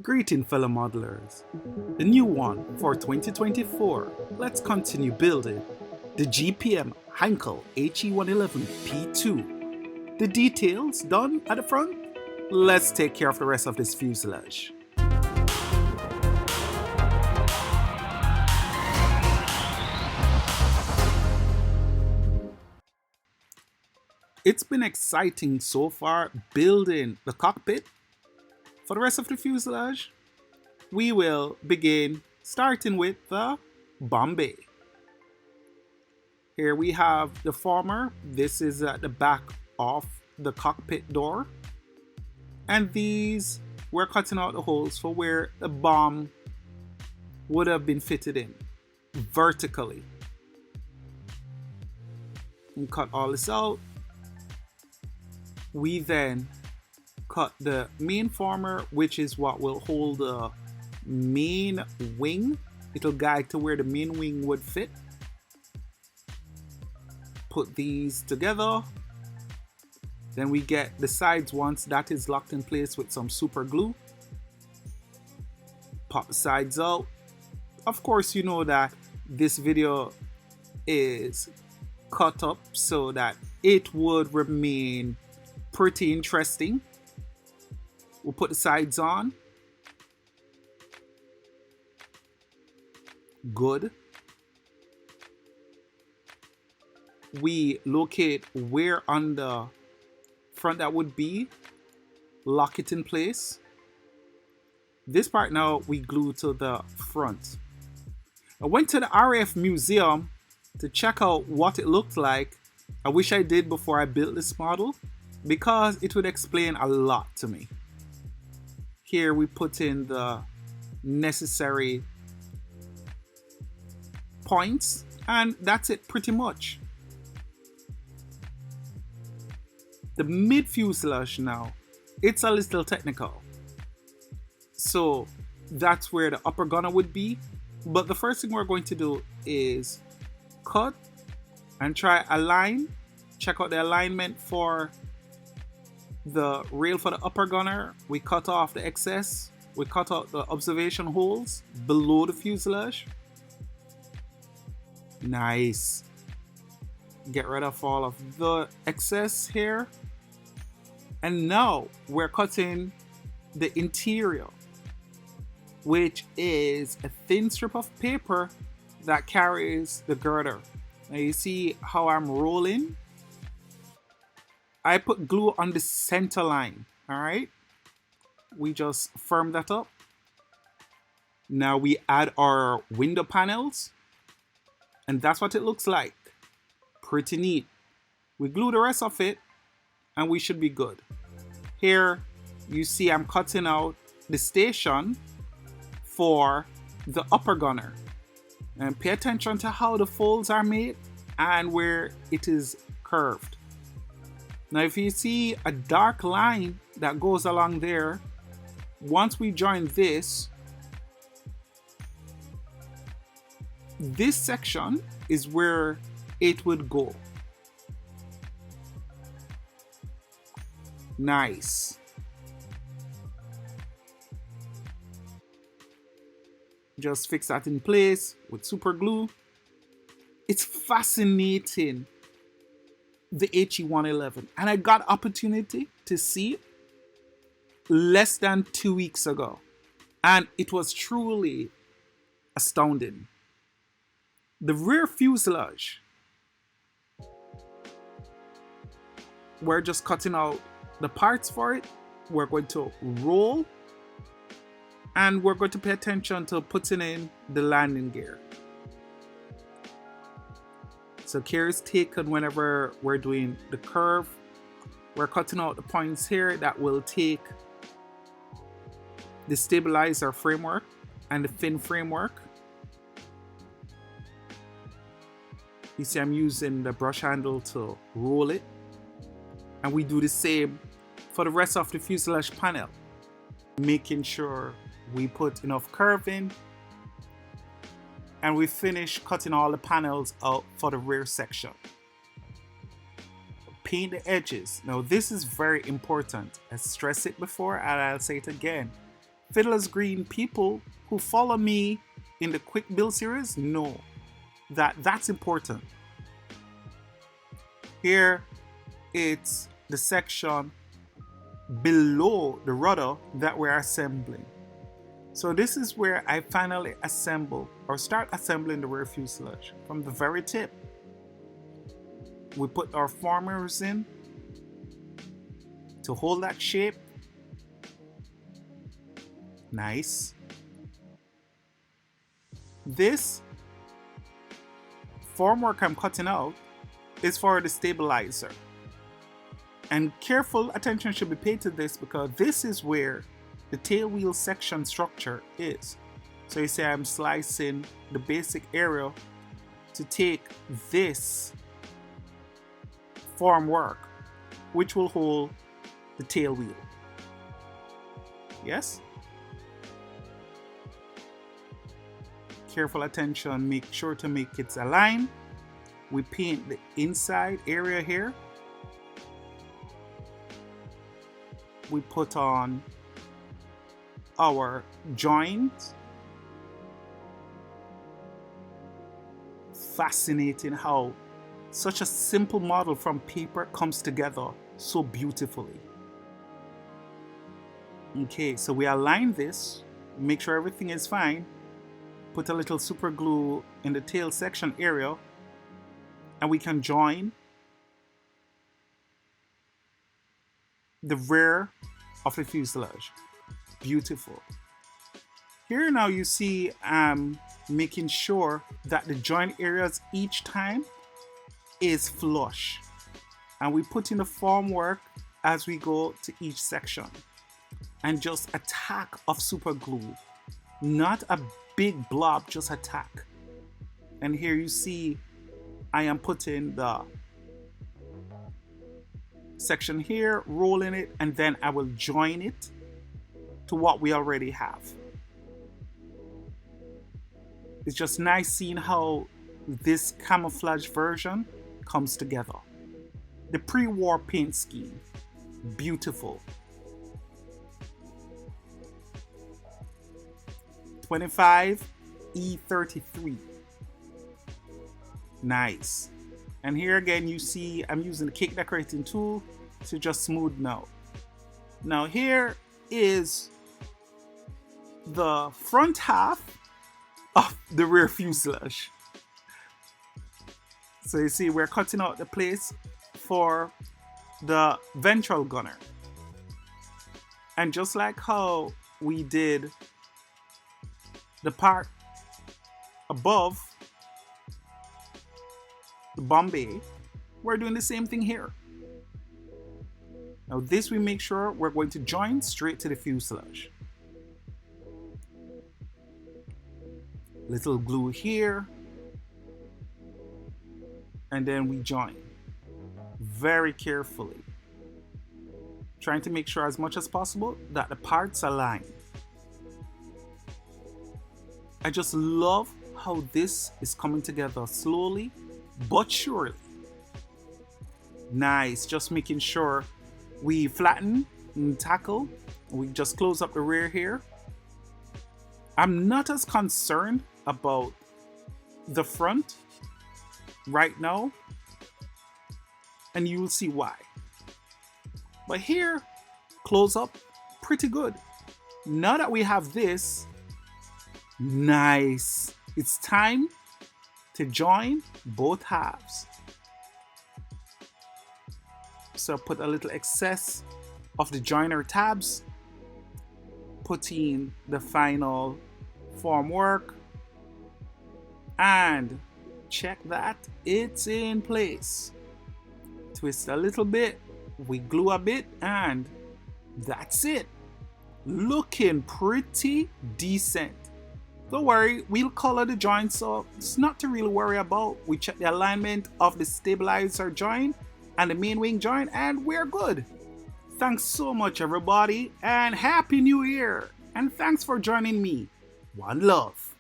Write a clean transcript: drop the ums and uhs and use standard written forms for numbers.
Greeting fellow modelers. The new one for 2024. Let's continue building the GPM Heinkel He111p-2. The details done at the front? Let's take care of the rest of this fuselage. It's been exciting so far building the cockpit. For the rest of the fuselage, we will begin starting with the bomb bay. Here we have the former. This is at the back of the cockpit door. And these, we're cutting out the holes for where the bomb would have been fitted in vertically. We cut all this out. We then cut the main former, which is what will hold the main wing. It'll guide to where the main wing would fit. Put these together. Then we get the sides once that is locked in place with some super glue. Pop the sides out. Of course, you know that this video is cut up so that it would remain pretty interesting. We'll put the sides on. Good. We locate where on the front that would be. Lock it in place. This part now we glue to the front. I went to the RAF museum to check out what it looked like. I wish I did before I built this model because it would explain a lot to me. Here we put in the necessary points, and that's it pretty much. The mid fuselage now, it's a little technical. So that's where the upper gunner would be. But the first thing we're going to do is cut and try align. Check out the alignment for the rail for the upper gunner. We cut off the excess. We cut out the observation holes below the fuselage. Nice. Get rid of all of the excess here. And now we're cutting the interior, which is a thin strip of paper that carries the girder. Now you see how I'm rolling? I put glue on the center line, all right? We just firm that up. Now we add our window panels, and that's what it looks like. Pretty neat. We glue the rest of it, and we should be good. Here, you see I'm cutting out the station for the upper gunner. And pay attention to how the folds are made and where it is curved. Now if you see a dark line that goes along there, once we join this section is where it would go. Nice. Just fix that in place with super glue. It's fascinating, the He111, and I got opportunity to see it less than 2 weeks ago, and it was truly astounding. The rear fuselage, we're just cutting out the parts for it. We're going to roll, and we're going to pay attention to putting in the landing gear. So care is taken whenever we're doing the curve. We're cutting out the points here that will take the stabilizer framework and the fin framework. You see I'm using the brush handle to roll it. And we do the same for the rest of the fuselage panel, making sure we put enough curve in, and we finish cutting all the panels out for the rear section. Paint the edges. Now this is very important. I stressed it before and I'll say it again. Fiddler's Green people who follow me in the quick build series know that that's important. Here it's the section below the rudder that we're assembling. So this is where I finally assemble or start assembling the rear fuselage. From the very tip, we put our formers in to hold that shape. Nice. This formwork I'm cutting out is for the stabilizer. And careful attention should be paid to this because this is where the tail wheel section structure is. So you see I'm slicing the basic area to take this formwork, which will hold the tail wheel. Yes? Careful attention, make sure to make it align. We paint the inside area here. We put on our joint. Fascinating how such a simple model from paper comes together so beautifully. Okay, so we align this, make sure everything is fine. Put a little super glue in the tail section area, and we can join the rear of the fuselage. Beautiful. Here now you see I'm making sure that the joint areas each time is flush, and we put in the formwork as we go to each section, and just a tack of super glue, not a big blob, just a tack. And here you see I am putting the section here, rolling it, and then I will join it to what we already have. It's just nice seeing how this camouflage version comes together. The pre-war paint scheme, beautiful. 25 E33, nice. And here again you see I'm using the cake decorating tool to just smoothen out. Now here is the front half of the rear fuselage. So you see we're cutting out the place for the ventral gunner. And just like how we did the part above the bomb bay, we're doing the same thing here. Now this we make sure we're going to join straight to the fuselage. Little glue here, and then we join very carefully, trying to make sure as much as possible that the parts align. I just love how this is coming together slowly but surely. Nice, just making sure we flatten and tackle. We just close up the rear here. I'm not as concerned about the front right now, and you'll see why. But here, close up, pretty good. Now that we have this, nice. It's time to join both halves. So put a little excess of the joiner tabs, put in the final formwork, and check that it's in place. Twist a little bit, we glue a bit, and that's it. Looking pretty decent. Don't worry, we'll color the joint, so it's not to really worry about. We check the alignment of the stabilizer joint and the main wing joint, and we're good. Thanks so much everybody, and Happy New Year, and thanks for joining me. One love.